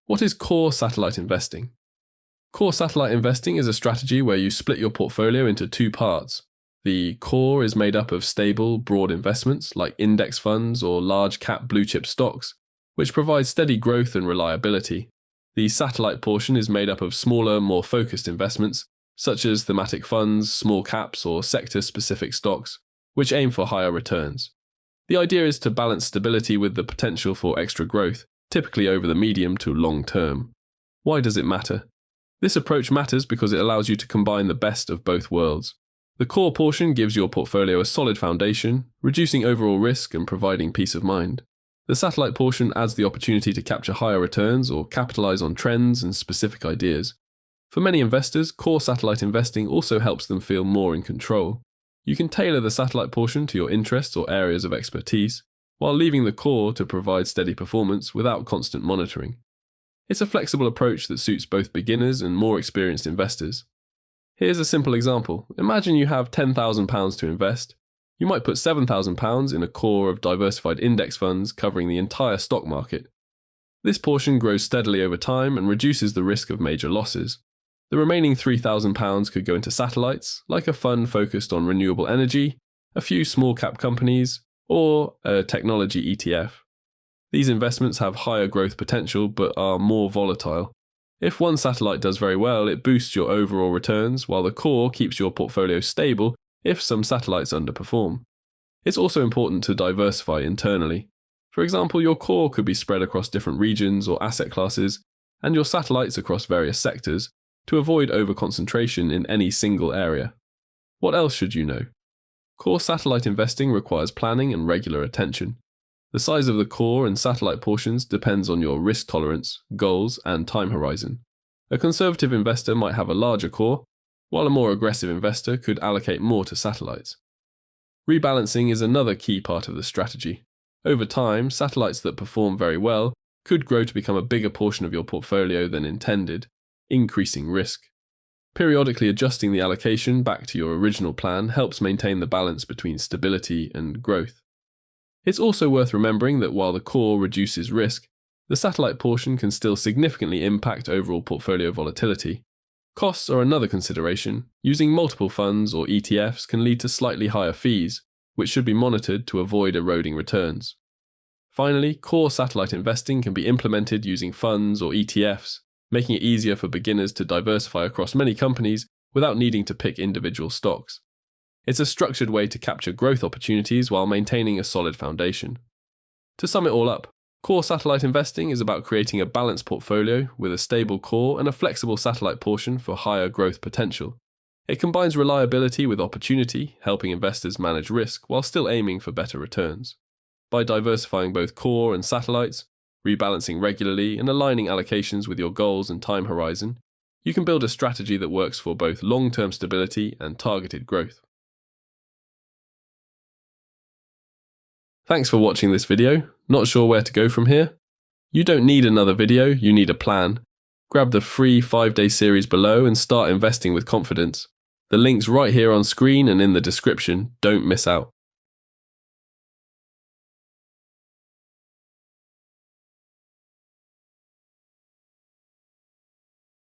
What is core satellite investing? Core satellite investing is a strategy where you split your portfolio into two parts. The core is made up of stable, broad investments like index funds or large-cap blue-chip stocks, which provide steady growth and reliability. The satellite portion is made up of smaller, more focused investments, such as thematic funds, small caps, or sector-specific stocks, which aim for higher returns. The idea is to balance stability with the potential for extra growth, typically over the medium to long term. Why does it matter? This approach matters because it allows you to combine the best of both worlds. The core portion gives your portfolio a solid foundation, reducing overall risk and providing peace of mind. The satellite portion adds the opportunity to capture higher returns or capitalize on trends and specific ideas. For many investors, core satellite investing also helps them feel more in control. You can tailor the satellite portion to your interests or areas of expertise, while leaving the core to provide steady performance without constant monitoring. It's a flexible approach that suits both beginners and more experienced investors. Here's a simple example. Imagine you have £10,000 to invest. You might put £7,000 in a core of diversified index funds covering the entire stock market. This portion grows steadily over time and reduces the risk of major losses. The remaining £3,000 could go into satellites, like a fund focused on renewable energy, a few small cap companies, or a technology ETF. These investments have higher growth potential but are more volatile. If one satellite does very well, it boosts your overall returns, while the core keeps your portfolio stable if some satellites underperform. It's also important to diversify internally. For example, your core could be spread across different regions or asset classes, and your satellites across various sectors, to avoid overconcentration in any single area. What else should you know? Core satellite investing requires planning and regular attention. The size of the core and satellite portions depends on your risk tolerance, goals, and time horizon. A conservative investor might have a larger core, while a more aggressive investor could allocate more to satellites. Rebalancing is another key part of the strategy. Over time, satellites that perform very well could grow to become a bigger portion of your portfolio than intended, increasing risk. Periodically adjusting the allocation back to your original plan helps maintain the balance between stability and growth. It's also worth remembering that while the core reduces risk, the satellite portion can still significantly impact overall portfolio volatility. Costs are another consideration. Using multiple funds or ETFs can lead to slightly higher fees, which should be monitored to avoid eroding returns. Finally, core satellite investing can be implemented using funds or ETFs, making it easier for beginners to diversify across many companies without needing to pick individual stocks. It's a structured way to capture growth opportunities while maintaining a solid foundation. To sum it all up, core satellite investing is about creating a balanced portfolio with a stable core and a flexible satellite portion for higher growth potential. It combines reliability with opportunity, helping investors manage risk while still aiming for better returns. By diversifying both core and satellites, rebalancing regularly, and aligning allocations with your goals and time horizon, you can build a strategy that works for both long-term stability and targeted growth. Thanks for watching this video. Not sure where to go from here? You don't need another video, you need a plan. Grab the free 5-day series below and start investing with confidence. The link's right here on screen and in the description. Don't miss out.